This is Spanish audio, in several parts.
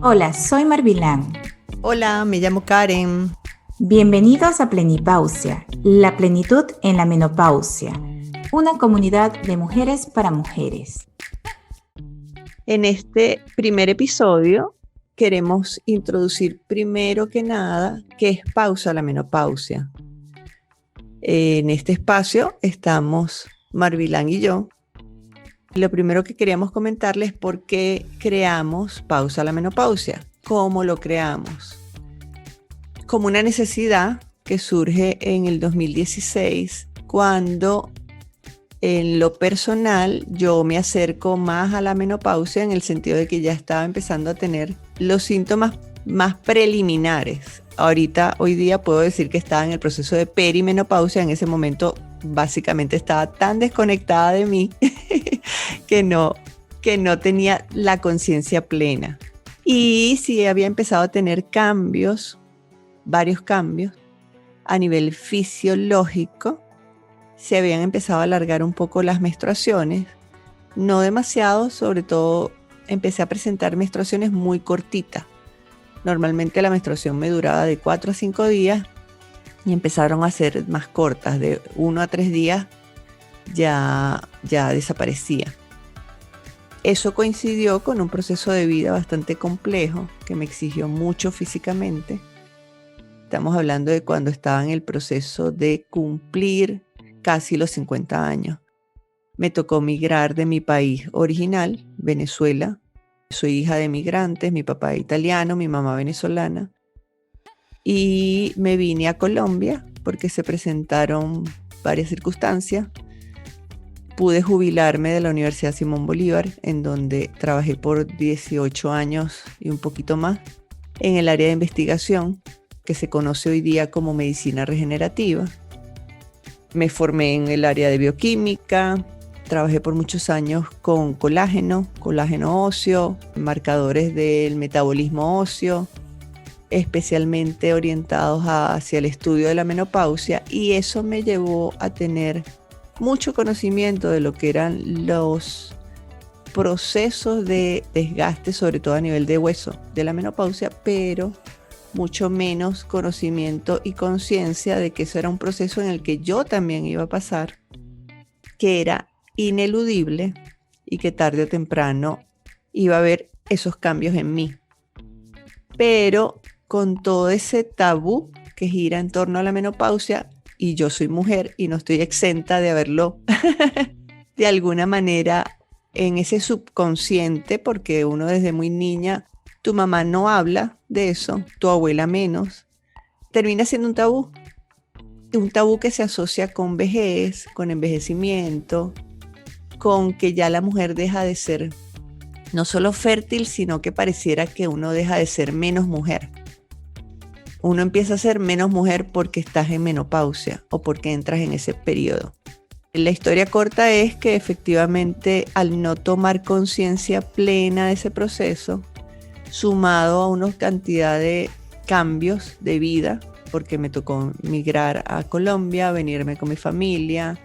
Hola, soy Marvilán. Hola, me llamo Karen. Bienvenidos a Plenipausia, la plenitud en la menopausia, una comunidad de mujeres para mujeres. En este primer episodio queremos introducir primero que nada qué es pausa la menopausia. En este espacio estamos Marvilán y yo. Lo primero que queríamos comentarles es por qué creamos Pausa la Menopausia. ¿Cómo lo creamos? Como una necesidad que surge en el 2016, cuando en lo personal yo me acerco más a la menopausia en el sentido de que ya estaba empezando a tener los síntomas más preliminares. Hoy día puedo decir que estaba en el proceso de perimenopausia. En ese momento básicamente estaba tan desconectada de mí que no tenía la conciencia plena. Y sí había empezado a tener varios cambios a nivel fisiológico. Se habían empezado a alargar un poco las menstruaciones, no demasiado, sobre todo empecé a presentar menstruaciones muy cortitas. Normalmente la menstruación me duraba de 4 a 5 días y empezaron a ser más cortas, de 1 a 3 días ya desaparecía. Eso coincidió con un proceso de vida bastante complejo que me exigió mucho físicamente. Estamos hablando de cuando estaba en el proceso de cumplir casi los 50 años. Me tocó migrar de mi país original, Venezuela. Soy hija de migrantes, mi papá es italiano, mi mamá venezolana. Y me vine a Colombia porque se presentaron varias circunstancias. Pude jubilarme de la Universidad Simón Bolívar, en donde trabajé por 18 años y un poquito más, en el área de investigación, que se conoce hoy día como medicina regenerativa. Me formé en el área de bioquímica, trabajé por muchos años con colágeno óseo, marcadores del metabolismo óseo, especialmente orientados hacia el estudio de la menopausia, y eso me llevó a tener mucho conocimiento de lo que eran los procesos de desgaste, sobre todo a nivel de hueso, de la menopausia, pero mucho menos conocimiento y conciencia de que eso era un proceso en el que yo también iba a pasar, que era ineludible y que tarde o temprano iba a haber esos cambios en mí. Pero con todo ese tabú que gira en torno a la menopausia, y yo soy mujer y no estoy exenta de haberlo de alguna manera en ese subconsciente, porque uno desde muy niña, tu mamá no habla de eso, tu abuela menos, termina siendo un tabú que se asocia con vejez, con envejecimiento, con que ya la mujer deja de ser no solo fértil, sino que pareciera que uno deja de ser menos mujer. Uno empieza a ser menos mujer porque estás en menopausia o porque entras en ese periodo. La historia corta es que efectivamente, al no tomar conciencia plena de ese proceso, sumado a una cantidad de cambios de vida, porque me tocó migrar a Colombia, venirme con mi familia,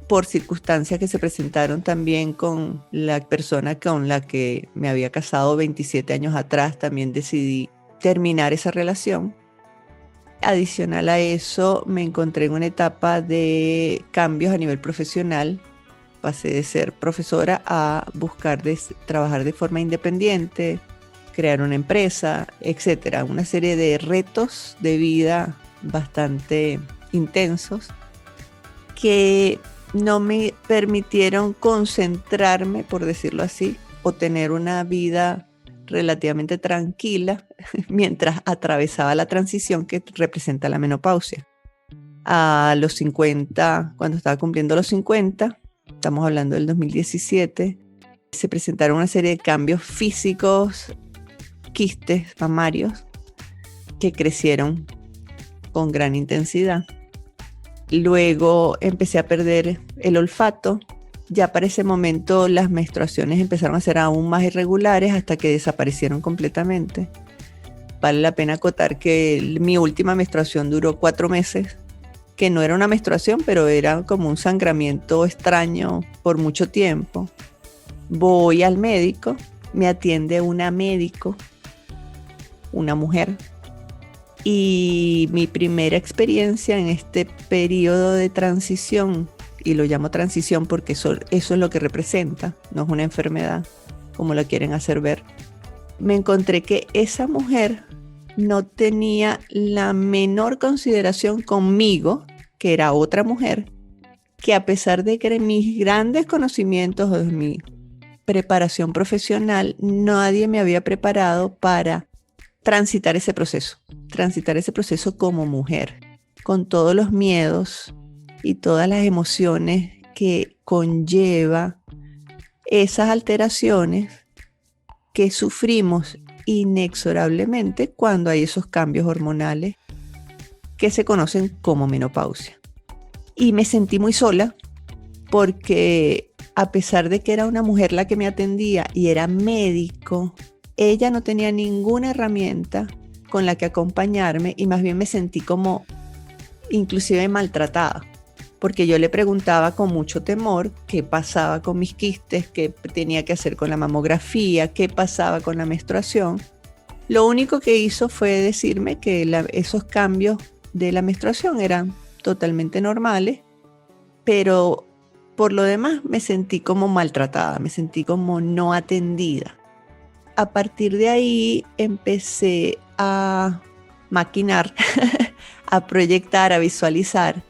por circunstancias que se presentaron también con la persona con la que me había casado 27 años atrás, también decidí terminar esa relación. Adicional a eso, me encontré en una etapa de cambios a nivel profesional. Pasé de ser profesora a buscar trabajar de forma independiente, crear una empresa, etcétera. Una serie de retos de vida bastante intensos que no me permitieron concentrarme, por decirlo así, o tener una vida relativamente tranquila mientras atravesaba la transición que representa la menopausia. A los 50, cuando estaba cumpliendo los 50, estamos hablando del 2017, se presentaron una serie de cambios físicos, quistes mamarios, que crecieron con gran intensidad. Luego empecé a perder el olfato. Ya para ese momento las menstruaciones empezaron a ser aún más irregulares hasta que desaparecieron completamente. Vale la pena acotar que mi última menstruación duró 4 meses, que no era una menstruación, pero era como un sangramiento extraño por mucho tiempo. Voy al médico, me atiende una médico una mujer. Y mi primera experiencia en este periodo de transición, y lo llamo transición porque eso es lo que representa, no es una enfermedad, como la quieren hacer ver, me encontré que esa mujer no tenía la menor consideración conmigo, que era otra mujer, que a pesar de que mis grandes conocimientos de mi preparación profesional, nadie me había preparado para transitar ese proceso como mujer, con todos los miedos y todas las emociones que conlleva esas alteraciones que sufrimos inexorablemente cuando hay esos cambios hormonales que se conocen como menopausia. Y me sentí muy sola porque a pesar de que era una mujer la que me atendía y era médico, ella no tenía ninguna herramienta con la que acompañarme y más bien me sentí como inclusive maltratada, porque yo le preguntaba con mucho temor qué pasaba con mis quistes, qué tenía que hacer con la mamografía, qué pasaba con la menstruación. Lo único que hizo fue decirme que esos cambios de la menstruación eran totalmente normales, pero por lo demás me sentí como maltratada, me sentí como no atendida. A partir de ahí empecé a maquinar, a proyectar, a visualizar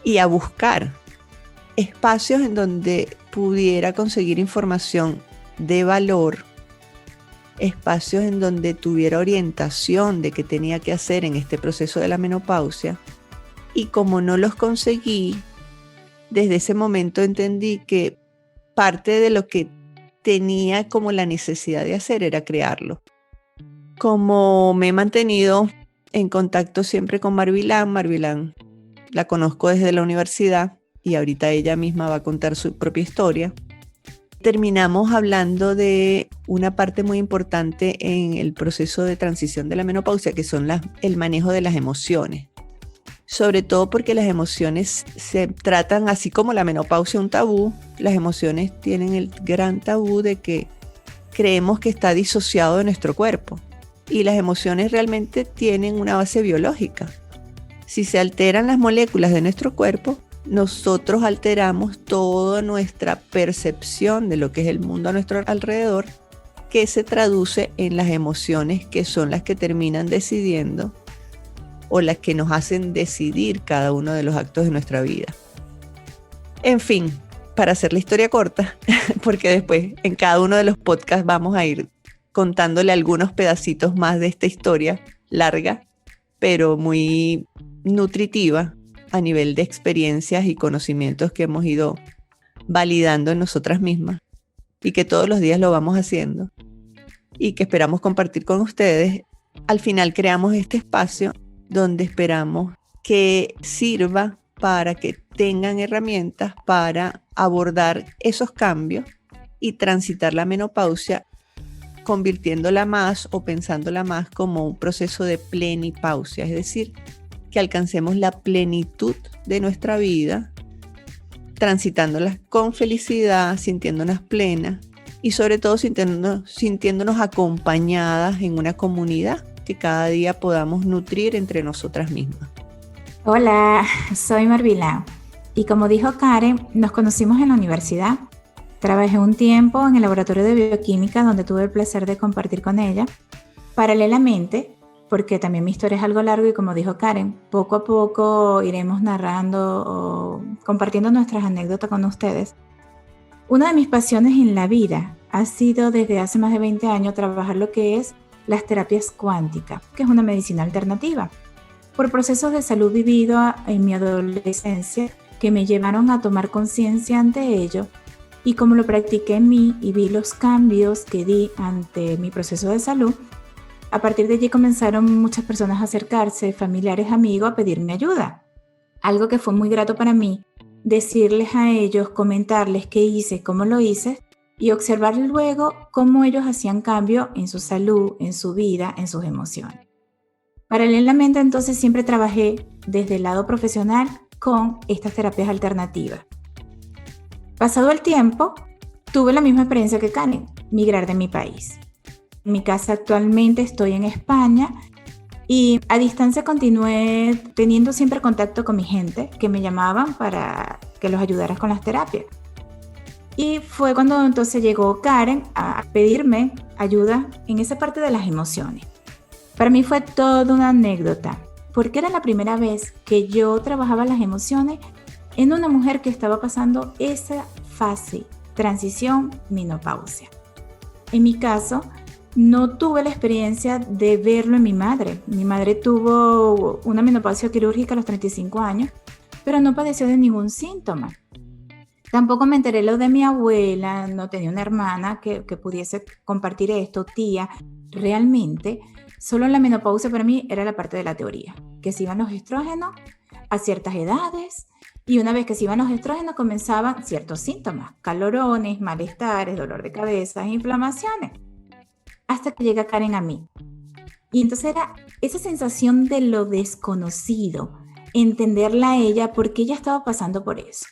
y a buscar espacios en donde pudiera conseguir información de valor, espacios en donde tuviera orientación de qué tenía que hacer en este proceso de la menopausia. Y como no los conseguí, desde ese momento entendí que parte de lo que tenía como la necesidad de hacer era crearlo. Como me he mantenido en contacto siempre con Marvilán la conozco desde la universidad y ahorita ella misma va a contar su propia historia. Terminamos hablando de una parte muy importante en el proceso de transición de la menopausia, que son el manejo de las emociones. Sobre todo porque las emociones se tratan, así como la menopausia, un tabú. Las emociones tienen el gran tabú de que creemos que está disociado de nuestro cuerpo. Y las emociones realmente tienen una base biológica. Si se alteran las moléculas de nuestro cuerpo, nosotros alteramos toda nuestra percepción de lo que es el mundo a nuestro alrededor, que se traduce en las emociones que son las que terminan decidiendo o las que nos hacen decidir cada uno de los actos de nuestra vida. En fin, para hacer la historia corta, porque después en cada uno de los podcasts vamos a ir contándole algunos pedacitos más de esta historia larga, pero muy nutritiva a nivel de experiencias y conocimientos que hemos ido validando en nosotras mismas y que todos los días lo vamos haciendo y que esperamos compartir con ustedes. Al final creamos este espacio donde esperamos que sirva para que tengan herramientas para abordar esos cambios y transitar la menopausia, convirtiéndola más o pensándola más como un proceso de plenipausia, es decir, que alcancemos la plenitud de nuestra vida, transitándolas con felicidad, sintiéndonos plenas y sobre todo sintiéndonos acompañadas en una comunidad que cada día podamos nutrir entre nosotras mismas. Hola, soy Marvilán y como dijo Karen, nos conocimos en la universidad. Trabajé un tiempo en el laboratorio de bioquímica donde tuve el placer de compartir con ella. Paralelamente, porque también mi historia es algo largo y como dijo Karen, poco a poco iremos narrando o compartiendo nuestras anécdotas con ustedes. Una de mis pasiones en la vida ha sido desde hace más de 20 años trabajar lo que es las terapias cuánticas, que es una medicina alternativa, por procesos de salud vivido en mi adolescencia que me llevaron a tomar conciencia ante ello y como lo practiqué en mí y vi los cambios que di ante mi proceso de salud, a partir de allí comenzaron muchas personas a acercarse, familiares, amigos, a pedirme ayuda. Algo que fue muy grato para mí, decirles a ellos, comentarles qué hice, cómo lo hice y observar luego cómo ellos hacían cambio en su salud, en su vida, en sus emociones. Paralelamente, entonces, siempre trabajé desde el lado profesional con estas terapias alternativas. Pasado el tiempo, tuve la misma experiencia que Karen, migrar de mi país. mi casa actualmente, estoy en España y a distancia continué teniendo siempre contacto con mi gente que me llamaban para que los ayudara con las terapias. Y fue cuando entonces llegó Karen a pedirme ayuda en esa parte de las emociones. Para mí fue toda una anécdota, porque era la primera vez que yo trabajaba las emociones en una mujer que estaba pasando esa fase, transición, menopausia. En mi caso, no tuve la experiencia de verlo en mi madre. Mi madre tuvo una menopausia quirúrgica a los 35 años, pero no padeció de ningún síntoma. Tampoco me enteré lo de mi abuela, no tenía una hermana que pudiese compartir esto, tía. Realmente, solo la menopausia para mí era la parte de la teoría, que se iban los estrógenos a ciertas edades y una vez que se iban los estrógenos comenzaban ciertos síntomas, calorones, malestares, dolor de cabeza, inflamaciones, hasta que llega Karen a mí. Y entonces era esa sensación de lo desconocido, entenderla a ella porque ella estaba pasando por eso.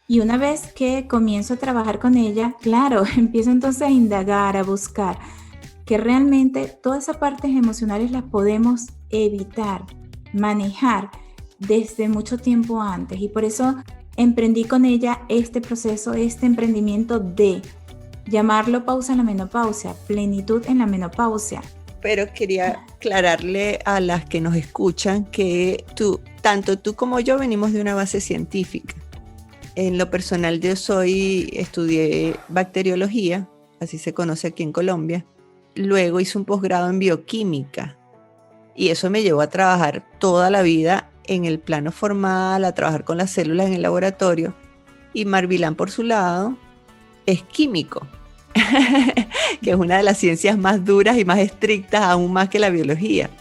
Y una vez que comienzo a trabajar con ella, claro, empiezo entonces a indagar, a buscar que realmente todas esas partes emocionales las podemos evitar, manejar desde mucho tiempo antes. Y por eso emprendí con ella este proceso, este emprendimiento de llamarlo pausa en la menopausia, plenitud en la menopausia. Pero quería aclararle a las que nos escuchan que tanto tú como yo venimos de una base científica. En lo personal yo estudié bacteriología, así se conoce aquí en Colombia. Luego hice un posgrado en bioquímica y eso me llevó a trabajar toda la vida en el plano formal, a trabajar con las células en el laboratorio. Y Marvilán, por su lado, es químico, que es una de las ciencias más duras y más estrictas, aún más que la biología.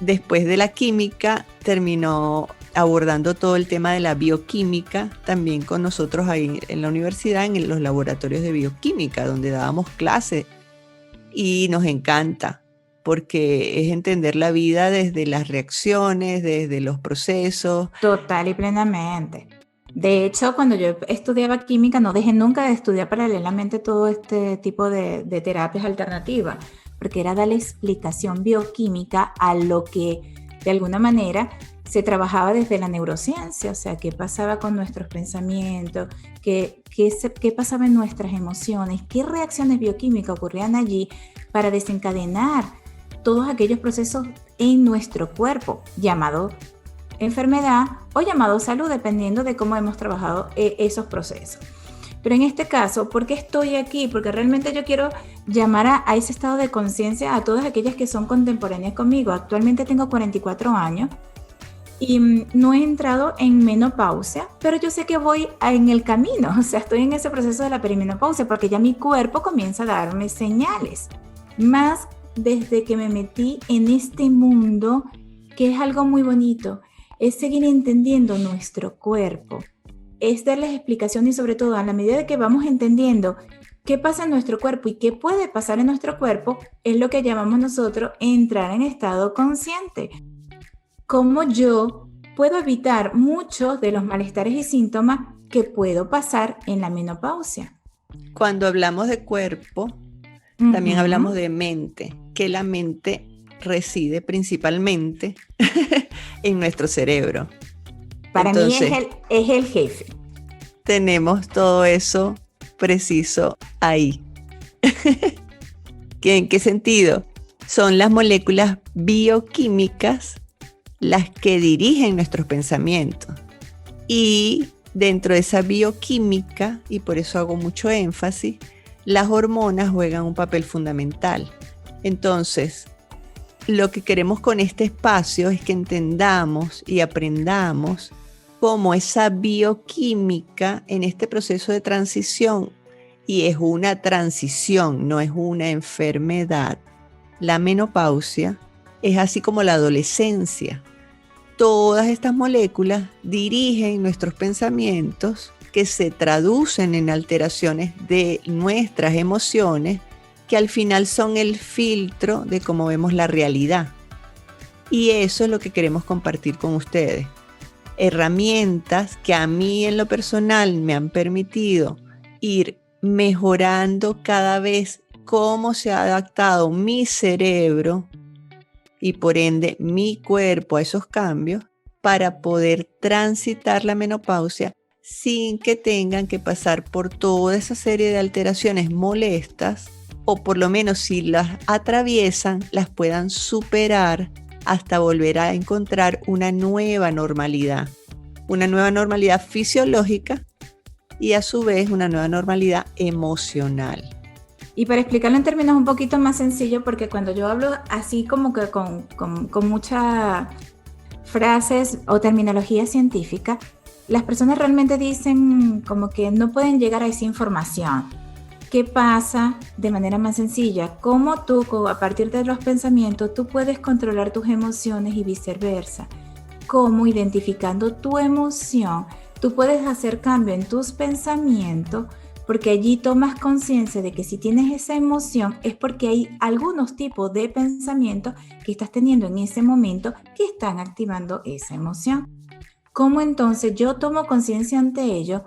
Después de la química, terminó abordando todo el tema de la bioquímica, también con nosotros ahí en la universidad, en los laboratorios de bioquímica, donde dábamos clases. Y nos encanta, porque es entender la vida desde las reacciones, desde los procesos. Total y plenamente. De hecho, cuando yo estudiaba química, no dejé nunca de estudiar paralelamente todo este tipo de terapias alternativas, porque era darle explicación bioquímica a lo que, de alguna manera, se trabajaba desde la neurociencia, o sea, qué pasaba con nuestros pensamientos, qué pasaba en nuestras emociones, qué reacciones bioquímicas ocurrían allí para desencadenar todos aquellos procesos en nuestro cuerpo, llamado enfermedad o llamado salud, dependiendo de cómo hemos trabajado esos procesos. Pero en este caso, ¿por qué estoy aquí? Porque realmente yo quiero llamar a ese estado de conciencia a todas aquellas que son contemporáneas conmigo. Actualmente tengo 44 años y no he entrado en menopausia, pero yo sé que voy en el camino, o sea, estoy en ese proceso de la perimenopausia porque ya mi cuerpo comienza a darme señales. Más desde que me metí en este mundo, que es algo muy bonito, es seguir entendiendo nuestro cuerpo, es darles explicaciones y sobre todo a la medida de que vamos entendiendo qué pasa en nuestro cuerpo y qué puede pasar en nuestro cuerpo, es lo que llamamos nosotros entrar en estado consciente. Cómo yo puedo evitar muchos de los malestares y síntomas que puedo pasar en la menopausia. Cuando hablamos de cuerpo, también hablamos de mente, que la mente reside principalmente en nuestro cerebro. Para mí es el jefe. Tenemos todo eso preciso ahí. ¿En qué sentido? Son las moléculas bioquímicas las que dirigen nuestros pensamientos. Y dentro de esa bioquímica, y por eso hago mucho énfasis, las hormonas juegan un papel fundamental. Entonces, lo que queremos con este espacio es que entendamos y aprendamos cómo esa bioquímica en este proceso de transición, y es una transición, no es una enfermedad, la menopausia es así como la adolescencia. Todas estas moléculas dirigen nuestros pensamientos que se traducen en alteraciones de nuestras emociones que al final son el filtro de cómo vemos la realidad. Y eso es lo que queremos compartir con ustedes. Herramientas que a mí en lo personal me han permitido ir mejorando cada vez cómo se ha adaptado mi cerebro y por ende mi cuerpo a esos cambios para poder transitar la menopausia sin que tengan que pasar por toda esa serie de alteraciones molestas, o por lo menos si las atraviesan, las puedan superar hasta volver a encontrar una nueva normalidad fisiológica y a su vez una nueva normalidad emocional. Y para explicarlo en términos un poquito más sencillos, porque cuando yo hablo así como que con muchas frases o terminología científica, las personas realmente dicen como que no pueden llegar a esa información. ¿Qué pasa de manera más sencilla? ¿Cómo tú, a partir de los pensamientos, tú puedes controlar tus emociones y viceversa? ¿Cómo, identificando tu emoción, tú puedes hacer cambio en tus pensamientos? Porque allí tomas conciencia de que si tienes esa emoción es porque hay algunos tipos de pensamientos que estás teniendo en ese momento que están activando esa emoción. ¿Cómo entonces yo tomo conciencia ante ello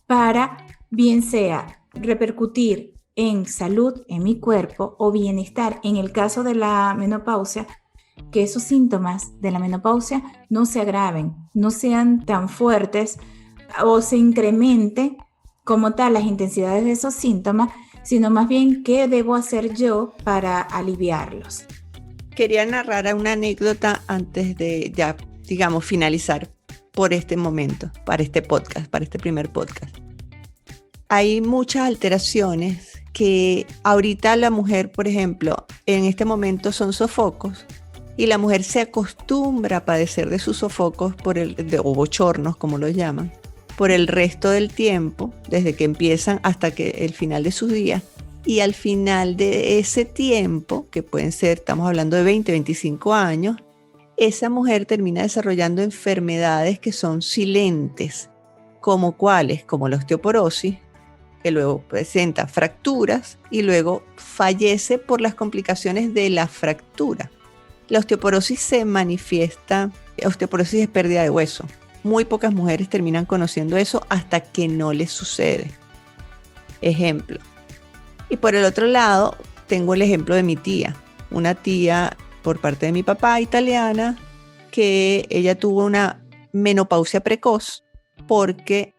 para, bien sea, repercutir en salud, en mi cuerpo o bienestar en el caso de la menopausia, que esos síntomas de la menopausia no se agraven, no sean tan fuertes o se incrementen como tal las intensidades de esos síntomas, sino más bien qué debo hacer yo para aliviarlos? Quería narrar una anécdota antes de ya, digamos, finalizar por este momento, para este podcast, para este primer podcast. Hay muchas alteraciones que ahorita la mujer, por ejemplo, en este momento son sofocos y la mujer se acostumbra a padecer de sus sofocos o bochornos, como los llaman, por el resto del tiempo, desde que empiezan hasta que el final de sus días. Y al final de ese tiempo, que pueden ser, estamos hablando de 20, 25 años, esa mujer termina desarrollando enfermedades que son silentes, como cuáles, como la osteoporosis, que luego presenta fracturas y luego fallece por las complicaciones de la fractura. La osteoporosis se manifiesta, osteoporosis es pérdida de hueso. Muy pocas mujeres terminan conociendo eso hasta que no les sucede. Ejemplo. Y por el otro lado, tengo el ejemplo de mi tía. Una tía por parte de mi papá, italiana, que ella tuvo una menopausia precoz porque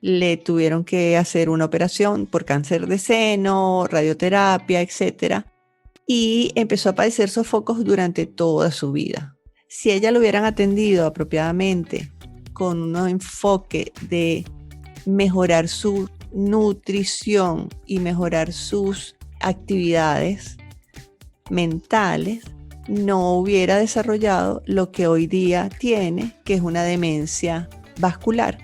le tuvieron que hacer una operación por cáncer de seno, radioterapia, etc. Y empezó a padecer sofocos durante toda su vida. Si ella lo hubieran atendido apropiadamente, con un enfoque de mejorar su nutrición y mejorar sus actividades mentales, no hubiera desarrollado lo que hoy día tiene, que es una demencia vascular,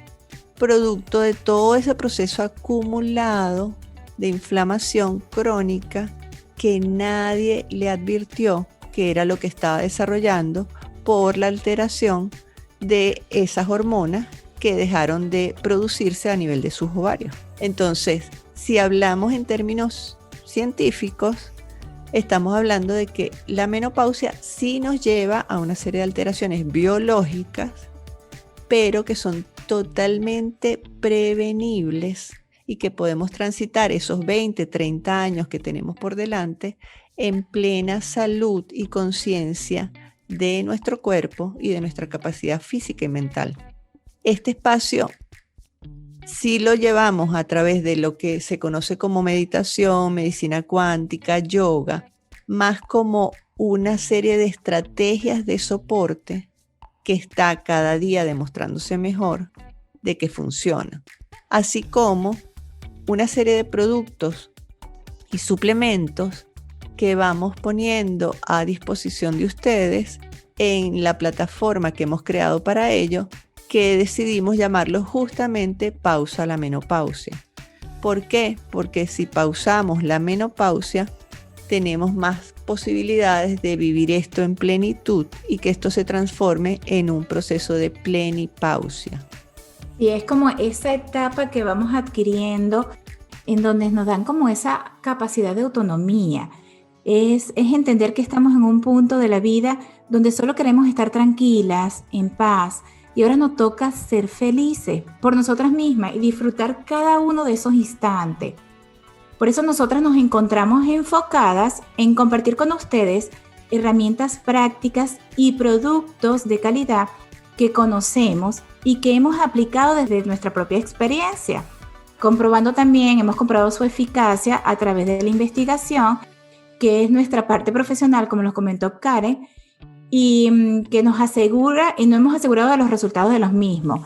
producto de todo ese proceso acumulado de inflamación crónica que nadie le advirtió que era lo que estaba desarrollando por la alteración de esas hormonas que dejaron de producirse a nivel de sus ovarios. Entonces, si hablamos en términos científicos, estamos hablando de que la menopausia sí nos lleva a una serie de alteraciones biológicas, pero que son totalmente prevenibles y que podemos transitar esos 20, 30 años que tenemos por delante en plena salud y conciencia de nuestro cuerpo y de nuestra capacidad física y mental. Este espacio sí lo llevamos a través de lo que se conoce como meditación, medicina cuántica, yoga, más como una serie de estrategias de soporte que está cada día demostrándose mejor de que funciona, así como una serie de productos y suplementos que vamos poniendo a disposición de ustedes en la plataforma que hemos creado para ello, que decidimos llamarlo justamente Pausa la Menopausia. ¿Por qué? Porque si pausamos la menopausia, tenemos más posibilidades de vivir esto en plenitud y que esto se transforme en un proceso de plenipausia. Y es como esa etapa que vamos adquiriendo en donde nos dan como esa capacidad de autonomía. Es entender que estamos en un punto de la vida donde solo queremos estar tranquilas, en paz, y ahora nos toca ser felices por nosotras mismas y disfrutar cada uno de esos instantes. Por eso nosotras nos encontramos enfocadas en compartir con ustedes herramientas prácticas y productos de calidad que conocemos y que hemos aplicado desde nuestra propia experiencia. Hemos comprobado su eficacia a través de la investigación, que es nuestra parte profesional, como nos comentó Karen, y que nos asegura y no hemos asegurado de los resultados de los mismos.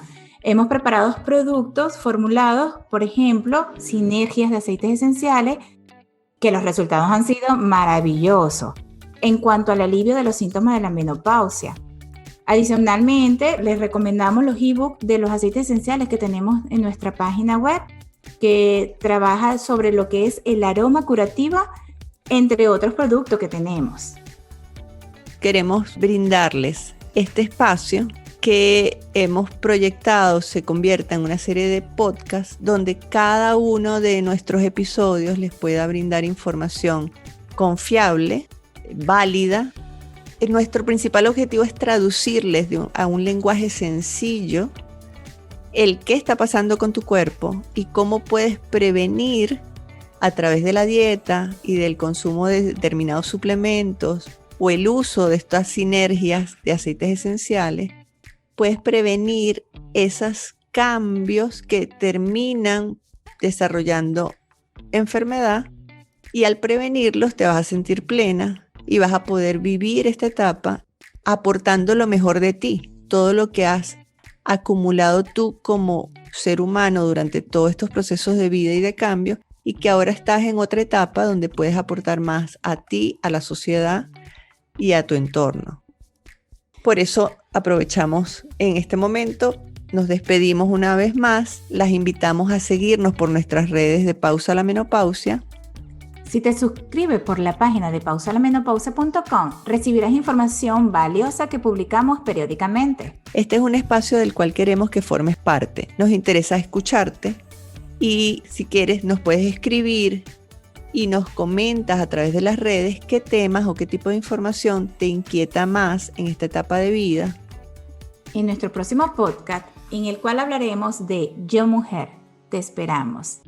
Hemos preparado productos formulados, por ejemplo, sinergias de aceites esenciales, que los resultados han sido maravillosos en cuanto al alivio de los síntomas de la menopausia. Adicionalmente, les recomendamos los ebooks de los aceites esenciales que tenemos en nuestra página web, que trabaja sobre lo que es el aroma curativo, entre otros productos que tenemos. Queremos brindarles este espacio que hemos proyectado se convierta en una serie de podcasts donde cada uno de nuestros episodios les pueda brindar información confiable, válida. Nuestro principal objetivo es traducirles a un lenguaje sencillo el qué está pasando con tu cuerpo y cómo puedes prevenir a través de la dieta y del consumo de determinados suplementos o el uso de estas sinergias de aceites esenciales, puedes prevenir esos cambios que terminan desarrollando enfermedad, y al prevenirlos te vas a sentir plena y vas a poder vivir esta etapa aportando lo mejor de ti, todo lo que has acumulado tú como ser humano durante todos estos procesos de vida y de cambio, y que ahora estás en otra etapa donde puedes aportar más a ti, a la sociedad y a tu entorno. Por eso aprovechamos en este momento, nos despedimos una vez más, las invitamos a seguirnos por nuestras redes de Pausa la Menopausia. Si te suscribes por la página de pausalamenopausia.com, recibirás información valiosa que publicamos periódicamente. Este es un espacio del cual queremos que formes parte. Nos interesa escucharte y si quieres nos puedes escribir y nos comentas a través de las redes qué temas o qué tipo de información te inquieta más en esta etapa de vida. En nuestro próximo podcast, en el cual hablaremos de Yo Mujer, te esperamos.